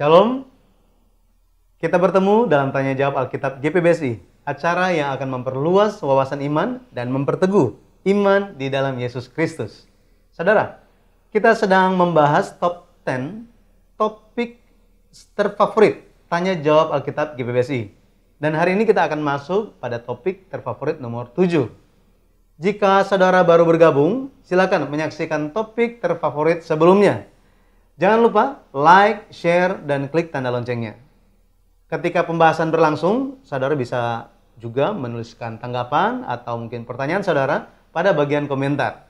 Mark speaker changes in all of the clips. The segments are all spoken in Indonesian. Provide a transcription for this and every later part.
Speaker 1: Shalom, kita bertemu dalam Tanya Jawab Alkitab GPBSI, acara yang akan memperluas wawasan iman dan memperteguh iman di dalam Yesus Kristus. Saudara, kita sedang membahas top 10 topik terfavorit Tanya Jawab Alkitab GPBSI. Dan hari ini kita akan masuk pada topik terfavorit nomor 7. Jika saudara baru bergabung, silakan menyaksikan topik terfavorit sebelumnya. Jangan lupa like, share, dan klik tanda loncengnya. Ketika pembahasan berlangsung, saudara bisa juga menuliskan tanggapan atau mungkin pertanyaan saudara pada bagian komentar.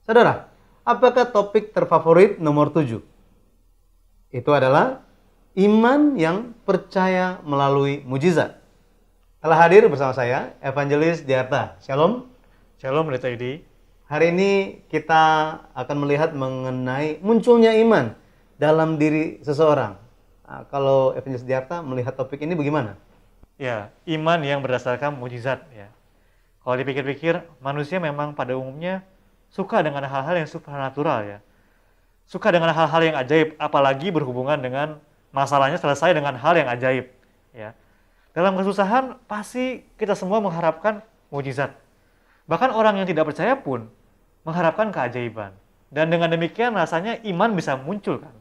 Speaker 1: Saudara, apakah topik terfavorit nomor 7? Itu adalah iman yang percaya melalui mujizat. Telah hadir bersama saya, Evangelis Diarta. Shalom.
Speaker 2: Shalom, Pendeta Yudi.
Speaker 1: Hari ini kita akan melihat mengenai munculnya iman dalam diri seseorang. Nah, kalau Evangelis Diarta melihat topik ini bagaimana?
Speaker 2: Ya, iman yang berdasarkan mujizat. Ya. Kalau dipikir-pikir, manusia memang pada umumnya suka dengan hal-hal yang supranatural. Ya. Suka dengan hal-hal yang ajaib, apalagi berhubungan dengan masalahnya selesai dengan hal yang ajaib. Ya. Dalam kesusahan, pasti kita semua mengharapkan mujizat. Bahkan orang yang tidak percaya pun mengharapkan keajaiban. Dan dengan demikian rasanya iman bisa muncul kan.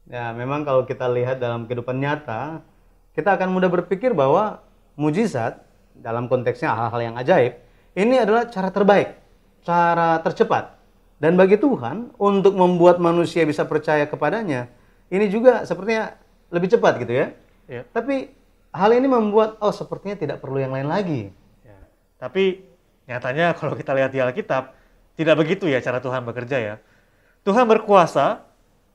Speaker 1: Ya, memang kalau kita lihat dalam kehidupan nyata, kita akan mudah berpikir bahwa mujizat dalam konteksnya hal-hal yang ajaib, ini adalah cara terbaik, cara tercepat. Dan bagi Tuhan, untuk membuat manusia bisa percaya kepadanya, ini juga sepertinya lebih cepat gitu ya.
Speaker 2: Ya.
Speaker 1: Tapi hal ini membuat, sepertinya tidak perlu yang lain lagi.
Speaker 2: Ya. Tapi nyatanya kalau kita lihat di Alkitab, tidak begitu ya cara Tuhan bekerja ya. Tuhan berkuasa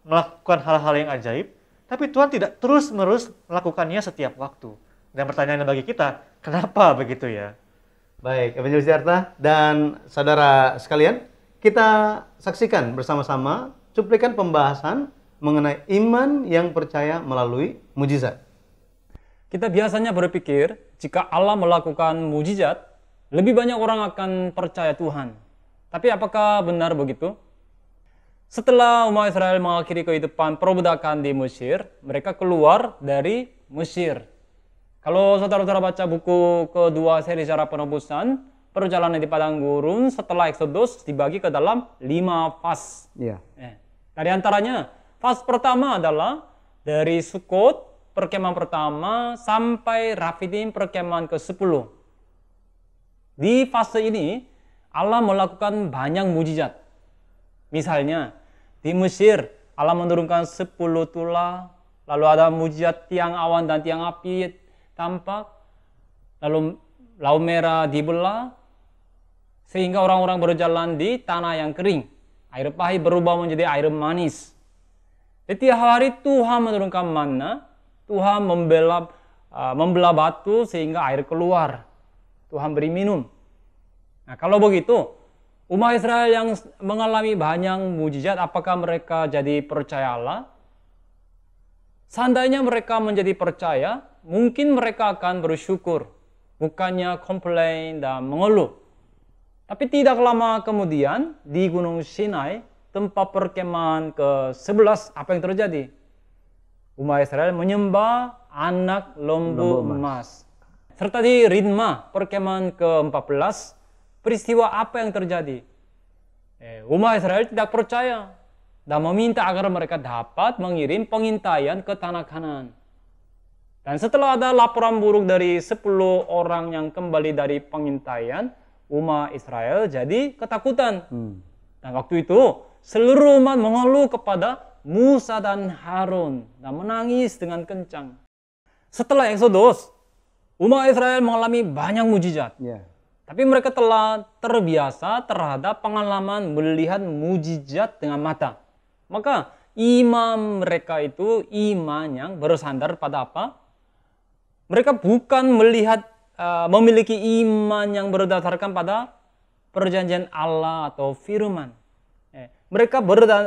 Speaker 2: melakukan hal-hal yang ajaib, tapi Tuhan tidak terus-menerus melakukannya setiap waktu. Dan pertanyaannya bagi kita, kenapa begitu ya?
Speaker 1: Baik, Evangelis Diarta dan saudara sekalian, kita saksikan bersama-sama cuplikan pembahasan mengenai iman yang percaya melalui mujizat.
Speaker 3: Kita biasanya berpikir, jika Allah melakukan mujizat, lebih banyak orang akan percaya Tuhan. Tapi apakah benar begitu? Setelah umat Israel mengakhiri kehidupan perbudakan di Mesir, mereka keluar dari Mesir. Kalau saudara-saudara baca buku kedua seri Sejarah Penebusan, perjalanan di padang gurun setelah Exodus dibagi ke dalam 5 fase. Dari antaranya, fase pertama adalah dari Sukot, perkemahan pertama, sampai Rafidim, perkemahan ke-10. Di fase ini, Allah melakukan banyak mujizat. Misalnya, di Mesir, Allah menurunkan 10 tulah, lalu ada mujizat tiang awan dan tiang api tampak, lalu Laut Merah dibelah, sehingga orang-orang berjalan di tanah yang kering. Air pahit berubah menjadi air manis. Setiap hari Tuhan menurunkan manna, Tuhan membelah batu sehingga air keluar. Tuhan beri minum. Nah, kalau begitu, umat Israel yang mengalami banyak mujizat, apakah mereka jadi percaya Allah? Seandainya mereka menjadi percaya, mungkin mereka akan bersyukur, bukannya komplain dan mengeluh. Tapi tidak lama kemudian, di Gunung Sinai, tempat perkemahan ke-11, apa yang terjadi? Umat Israel menyembah anak lembu emas. Serta di Ritma, perkemahan ke-14, peristiwa apa yang terjadi? Umat Israel tidak percaya dan meminta agar mereka dapat mengirim pengintaian ke tanah Kanaan. Dan setelah ada laporan buruk dari 10 orang yang kembali dari pengintaian, umat Israel jadi ketakutan. Dan waktu itu, seluruh umat mengeluh kepada Musa dan Harun dan menangis dengan kencang. Setelah Exodus, umat Israel mengalami banyak mujizat. Tapi mereka telah terbiasa terhadap pengalaman melihat mujizat dengan mata. Maka iman mereka itu iman yang bersandar pada apa? Mereka bukan memiliki iman yang berdasarkan pada perjanjian Allah atau firman. Mereka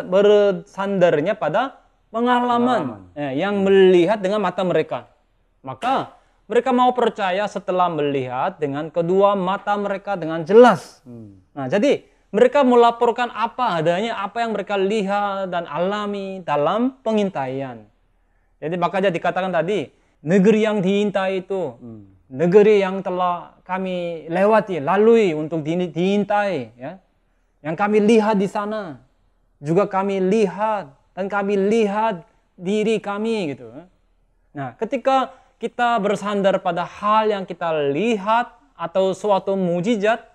Speaker 3: bersandarnya pada pengalaman yang melihat dengan mata mereka. Maka mereka mau percaya setelah melihat dengan kedua mata mereka dengan jelas. Nah, jadi mereka melaporkan apa adanya, apa yang mereka lihat dan alami dalam pengintaian. Jadi makanya dikatakan tadi, negeri yang diintai itu, negeri yang telah kami lewati, lalui untuk diintai, ya. Yang kami lihat di sana, juga kami lihat dan kami lihat diri kami gitu. Nah, ketika kita bersandar pada hal yang kita lihat atau suatu mujizat,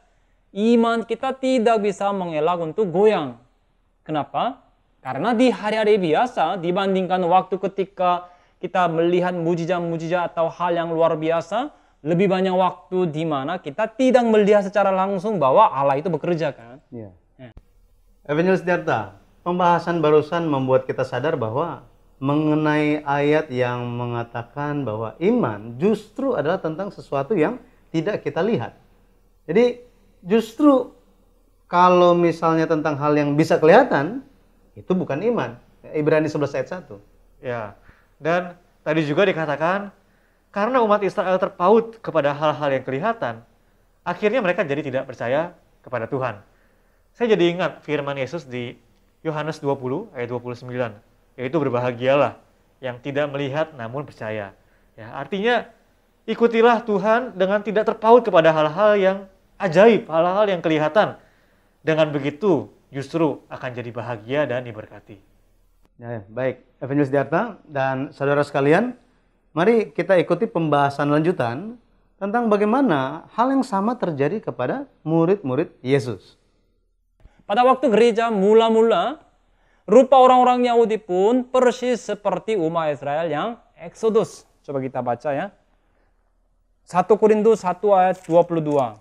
Speaker 3: iman kita tidak bisa mengelak untuk goyang. Kenapa? Karena di hari-hari biasa dibandingkan waktu ketika kita melihat mujizat-mujizat atau hal yang luar biasa, lebih banyak waktu di mana kita tidak melihat secara langsung bahwa Allah itu bekerja kan.
Speaker 1: Ya. Evangelis Darta, pembahasan barusan membuat kita sadar bahwa mengenai ayat yang mengatakan bahwa iman justru adalah tentang sesuatu yang tidak kita lihat. Jadi justru kalau misalnya tentang hal yang bisa kelihatan, itu bukan iman. Ibrani 11 ayat 1.
Speaker 2: Ya, dan tadi juga dikatakan karena umat Israel terpaut kepada hal-hal yang kelihatan, akhirnya mereka jadi tidak percaya kepada Tuhan. Saya jadi ingat firman Yesus di Yohanes 20 ayat 29, yaitu berbahagialah yang tidak melihat namun percaya. Ya, artinya ikutilah Tuhan dengan tidak terpaut kepada hal-hal yang ajaib, hal-hal yang kelihatan. Dengan begitu justru akan jadi bahagia dan diberkati.
Speaker 1: Ya, baik, Evangelis Darta dan saudara sekalian, mari kita ikuti pembahasan lanjutan tentang bagaimana hal yang sama terjadi kepada murid-murid Yesus.
Speaker 3: Pada waktu gereja mula-mula, rupa orang-orang Yahudi pun persis seperti umat Israel yang Exodus. Coba kita baca ya. 1 Korintus 1 ayat 22.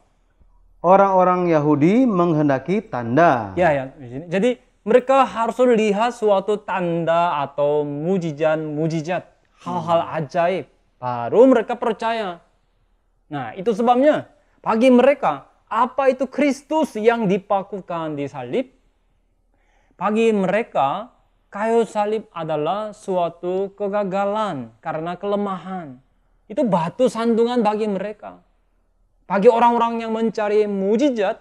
Speaker 1: Orang-orang Yahudi menghendaki tanda.
Speaker 3: Ya. Jadi mereka harus lihat suatu tanda atau mujizat, hal-hal ajaib. Baru mereka percaya. Nah, itu sebabnya bagi mereka, apa itu Kristus yang dipakukan di salib? Bagi mereka, kayu salib adalah suatu kegagalan karena kelemahan. Itu batu sandungan bagi mereka. Bagi orang-orang yang mencari mujizat,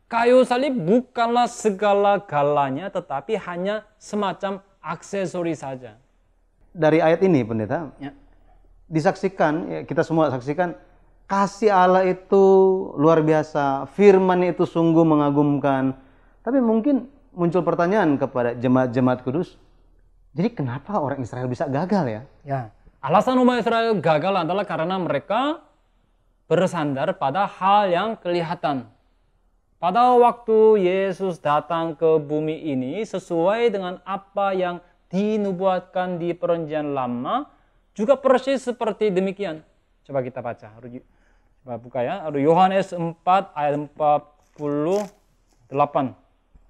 Speaker 3: kayu salib bukanlah segala-galanya, tetapi hanya semacam aksesori saja.
Speaker 1: Dari ayat ini, pendeta, disaksikan, ya, kita semua saksikan, kasih Allah itu luar biasa, firman itu sungguh mengagumkan. Tapi mungkin muncul pertanyaan kepada jemaat-jemaat kudus, jadi kenapa orang Israel bisa gagal ya?
Speaker 3: Ya, alasan umat Israel gagal adalah karena mereka bersandar pada hal yang kelihatan. Pada waktu Yesus datang ke bumi ini sesuai dengan apa yang dinubuatkan di Perjanjian Lama, juga persis seperti demikian. Coba kita baca. Coba buka ya. Yohanes 4 ayat 48.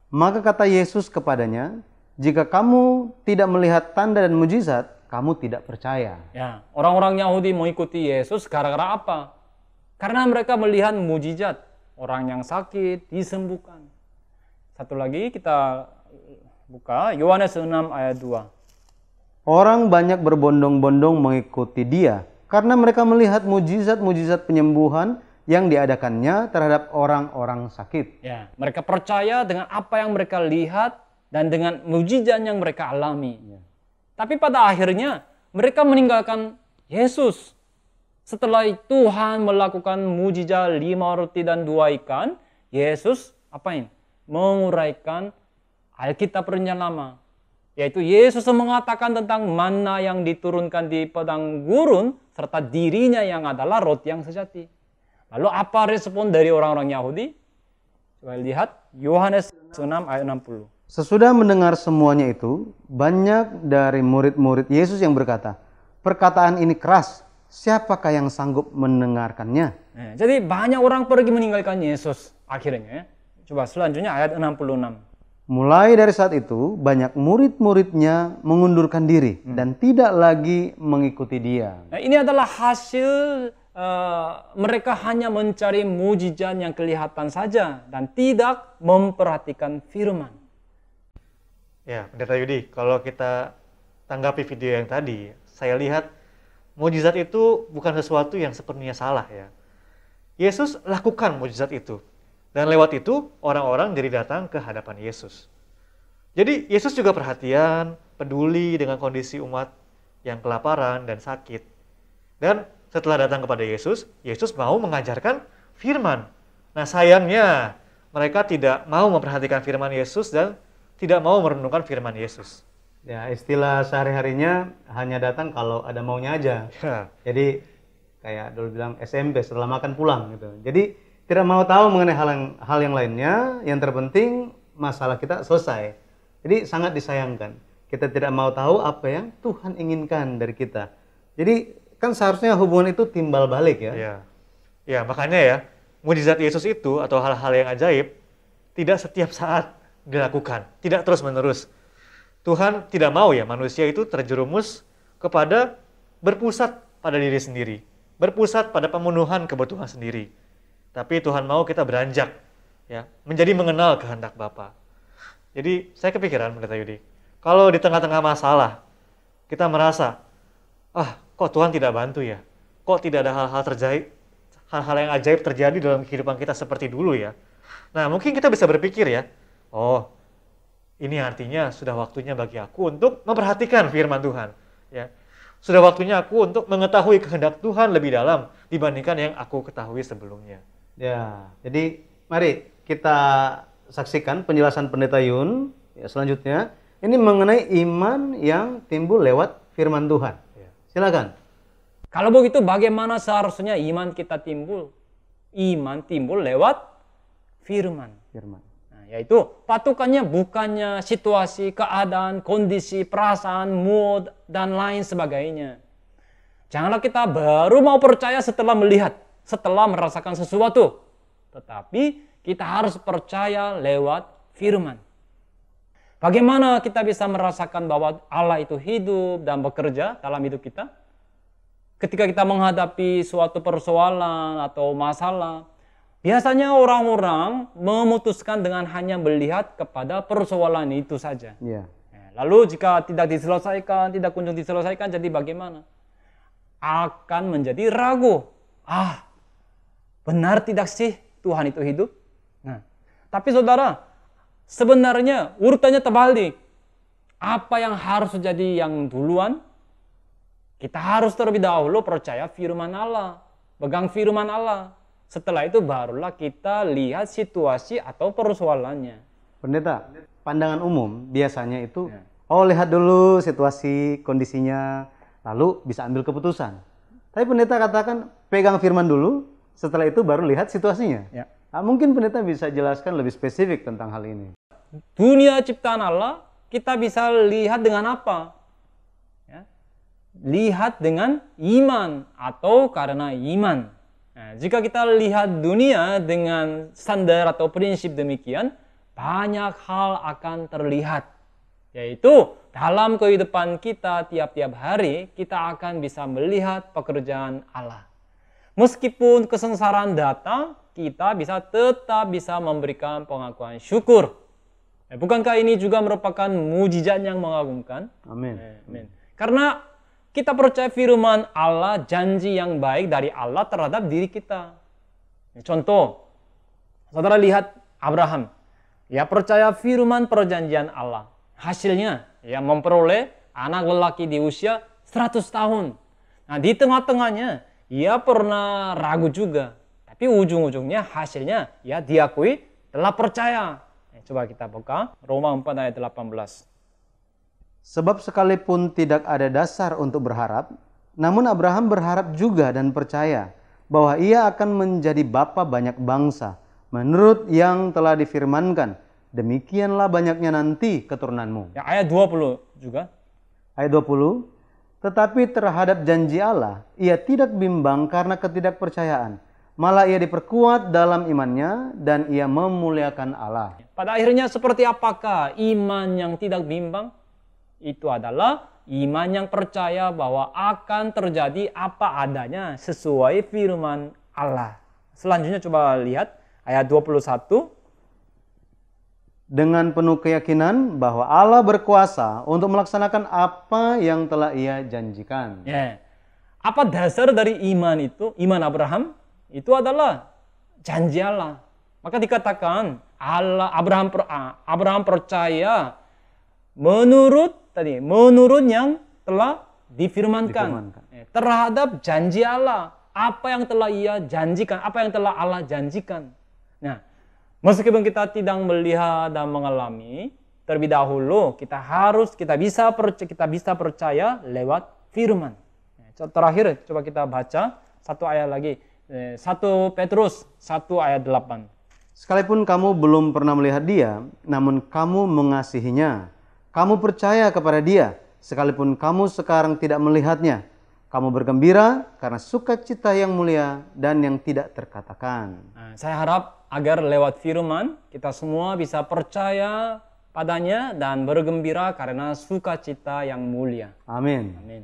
Speaker 1: Maka kata Yesus kepadanya, jika kamu tidak melihat tanda dan mujizat, kamu tidak percaya.
Speaker 3: Ya, orang-orang Yahudi mengikuti Yesus gara-gara apa? Karena mereka melihat mujizat. Orang yang sakit disembuhkan. Satu lagi kita buka Yohanes 6 ayat 2.
Speaker 1: Orang banyak berbondong-bondong mengikuti dia karena mereka melihat mujizat-mujizat penyembuhan yang diadakannya terhadap orang-orang sakit.
Speaker 3: Ya, mereka percaya dengan apa yang mereka lihat dan dengan mujizat yang mereka alami. Ya. Tapi pada akhirnya mereka meninggalkan Yesus. Setelah Tuhan melakukan mujizat 5 roti dan 2 ikan, Yesus apain? Menguraikan Alkitab Perjanjian Lama. Yaitu Yesus mengatakan tentang manna yang diturunkan di padang gurun serta dirinya yang adalah roti yang sejati. Lalu apa respon dari orang-orang Yahudi? Coba lihat Yohanes 6 ayat 60.
Speaker 1: Sesudah mendengar semuanya itu, banyak dari murid-murid Yesus yang berkata, perkataan ini keras. Siapakah yang sanggup mendengarkannya?
Speaker 3: Nah, jadi banyak orang pergi meninggalkan Yesus akhirnya. Coba selanjutnya ayat 66.
Speaker 1: Mulai dari saat itu banyak murid-muridnya mengundurkan diri dan tidak lagi mengikuti dia.
Speaker 3: Nah, ini adalah hasil mereka hanya mencari mujizat yang kelihatan saja dan tidak memperhatikan firman.
Speaker 2: Ya, Pendeta Yudi, kalau kita tanggapi video yang tadi, saya lihat mujizat itu bukan sesuatu yang sepenuhnya salah ya. Yesus lakukan mujizat itu. Dan lewat itu orang-orang jadi datang ke hadapan Yesus. Jadi Yesus juga perhatian, peduli dengan kondisi umat yang kelaparan dan sakit. Dan setelah datang kepada Yesus, Yesus mau mengajarkan firman. Nah sayangnya, mereka tidak mau memperhatikan firman Yesus dan tidak mau merenungkan firman Yesus.
Speaker 1: Ya, istilah sehari-harinya hanya datang kalau ada maunya aja.
Speaker 2: Ya.
Speaker 1: Jadi kayak dulu bilang SMP setelah makan pulang gitu. Jadi tidak mau tahu mengenai hal yang lainnya. Yang terpenting masalah kita selesai. Jadi sangat disayangkan. Kita tidak mau tahu apa yang Tuhan inginkan dari kita. Jadi kan seharusnya hubungan itu timbal balik ya.
Speaker 2: Ya, ya makanya ya, mujizat Yesus itu atau hal-hal yang ajaib tidak setiap saat dilakukan, tidak terus-menerus. Tuhan tidak mau ya manusia itu terjerumus kepada berpusat pada diri sendiri, berpusat pada pemenuhan kebutuhan sendiri. Tapi Tuhan mau kita beranjak ya, menjadi mengenal kehendak Bapa. Jadi saya kepikiran Pendeta Yudi, kalau di tengah-tengah masalah kita merasa, kok Tuhan tidak bantu ya? Kok tidak ada hal-hal yang ajaib terjadi dalam kehidupan kita seperti dulu ya? Nah, mungkin kita bisa berpikir ya, ini artinya sudah waktunya bagi aku untuk memperhatikan firman Tuhan. Ya, sudah waktunya aku untuk mengetahui kehendak Tuhan lebih dalam dibandingkan yang aku ketahui sebelumnya.
Speaker 1: Ya, jadi mari kita saksikan penjelasan Pendeta Yun ya, selanjutnya. Ini mengenai iman yang timbul lewat firman Tuhan.
Speaker 2: Ya.
Speaker 1: Silakan.
Speaker 3: Kalau begitu bagaimana seharusnya iman kita timbul? Iman timbul lewat firman. Nah, yaitu patokannya bukannya situasi, keadaan, kondisi, perasaan, mood, dan lain sebagainya. Janganlah kita baru mau percaya setelah melihat, setelah merasakan sesuatu. Tetapi kita harus percaya lewat firman. Bagaimana kita bisa merasakan bahwa Allah itu hidup dan bekerja dalam hidup kita? Ketika kita menghadapi suatu persoalan atau masalah, biasanya orang-orang memutuskan dengan hanya melihat kepada persoalan itu saja.
Speaker 1: Ya.
Speaker 3: Lalu jika tidak diselesaikan, tidak kunjung diselesaikan, jadi bagaimana? Akan menjadi ragu. Benar tidak sih Tuhan itu hidup? Nah, tapi saudara, sebenarnya urutannya terbalik. Apa yang harus terjadi yang duluan? Kita harus terlebih dahulu percaya firman Allah, pegang firman Allah. Setelah itu barulah kita lihat situasi atau persoalannya.
Speaker 1: Pendeta, pandangan umum biasanya itu, lihat dulu situasi, kondisinya, lalu bisa ambil keputusan. Tapi pendeta katakan, pegang firman dulu, setelah itu baru lihat situasinya.
Speaker 3: Ya.
Speaker 1: Nah, mungkin pendeta bisa jelaskan lebih spesifik tentang hal ini.
Speaker 3: Dunia ciptaan Allah, kita bisa lihat dengan apa? Lihat dengan iman atau karena iman. Nah, jika kita lihat dunia dengan standar atau prinsip demikian, banyak hal akan terlihat. Yaitu dalam kehidupan kita tiap-tiap hari, kita akan bisa melihat pekerjaan Allah. Meskipun kesengsaraan datang, kita tetap bisa memberikan pengakuan syukur. Bukankah ini juga merupakan mujizat yang mengagumkan?
Speaker 1: Amin.
Speaker 3: Amin. Karena kita percaya firman Allah, janji yang baik dari Allah terhadap diri kita. Contoh, saudara lihat Abraham. Ya percaya firman perjanjian Allah. Hasilnya, ya memperoleh anak lelaki di usia 100 tahun. Nah di tengah-tengahnya, ia pernah ragu juga. Tapi ujung-ujungnya hasilnya, ya diakui telah percaya. Coba kita buka Roma 4 ayat 18.
Speaker 1: Sebab sekalipun tidak ada dasar untuk berharap, namun Abraham berharap juga dan percaya bahwa ia akan menjadi bapa banyak bangsa, menurut yang telah difirmankan, demikianlah banyaknya nanti keturunanmu.
Speaker 3: Ya, ayat 20 juga.
Speaker 1: Ayat 20, tetapi terhadap janji Allah, ia tidak bimbang karena ketidakpercayaan. Malah ia diperkuat dalam imannya dan ia memuliakan Allah.
Speaker 3: Pada akhirnya seperti apakah iman yang tidak bimbang? Itu adalah iman yang percaya bahwa akan terjadi apa adanya sesuai firman Allah. Selanjutnya coba lihat ayat 21.
Speaker 1: Dengan penuh keyakinan bahwa Allah berkuasa untuk melaksanakan apa yang telah ia janjikan.
Speaker 3: Ya. Apa dasar dari iman itu? Iman Abraham itu adalah janji Allah. Maka dikatakan Abraham percaya menurut yang telah Difirmankan. Terhadap janji Allah. Apa yang telah ia janjikan, apa yang telah Allah janjikan. Nah, meskipun kita tidak melihat dan mengalami, terlebih dahulu kita bisa percaya lewat firman. Terakhir coba kita baca satu ayat lagi. 1 Petrus 1 ayat 8.
Speaker 1: Sekalipun kamu belum pernah melihat dia, namun kamu mengasihinya. Kamu percaya kepada dia, sekalipun kamu sekarang tidak melihatnya. Kamu bergembira karena sukacita yang mulia dan yang tidak terkatakan.
Speaker 3: Nah, saya harap agar lewat firman kita semua bisa percaya padanya dan bergembira karena sukacita yang mulia.
Speaker 1: Amin.
Speaker 3: Amin.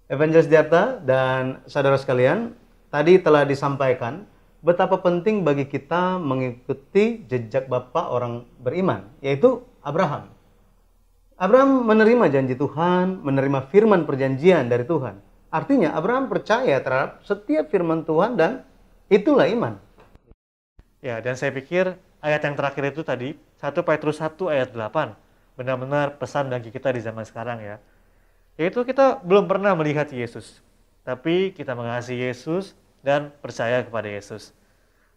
Speaker 1: Evangelis Diarta dan saudara sekalian, tadi telah disampaikan betapa penting bagi kita mengikuti jejak bapa orang beriman, yaitu Abraham. Abraham menerima janji Tuhan, menerima firman perjanjian dari Tuhan. Artinya Abraham percaya terhadap setiap firman Tuhan dan itulah iman.
Speaker 2: Ya, dan saya pikir ayat yang terakhir itu tadi, 1 Petrus 1 ayat 8, benar-benar pesan bagi kita di zaman sekarang ya. Yaitu kita belum pernah melihat Yesus, tapi kita mengasihi Yesus dan percaya kepada Yesus.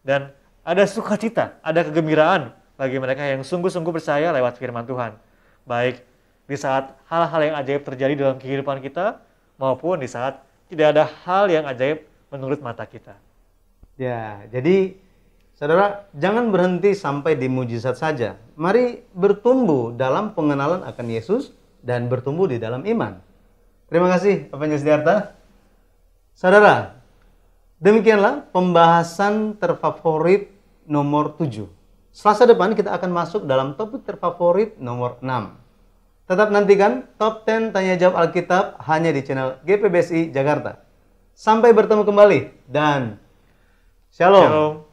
Speaker 2: Dan ada sukacita, ada kegembiraan bagi mereka yang sungguh-sungguh percaya lewat firman Tuhan. Baik di saat hal-hal yang ajaib terjadi dalam kehidupan kita, maupun di saat tidak ada hal yang ajaib menurut mata kita.
Speaker 1: Ya, jadi saudara, jangan berhenti sampai di mujizat saja. Mari bertumbuh dalam pengenalan akan Yesus dan bertumbuh di dalam iman. Terima kasih, Evangelis Diarta. Saudara, demikianlah pembahasan terfavorit nomor 7. Selasa depan kita akan masuk dalam topik terfavorit nomor 6. Tetap nantikan Top 10 Tanya Jawab Alkitab hanya di channel GPBSI Jakarta. Sampai bertemu kembali dan Shalom.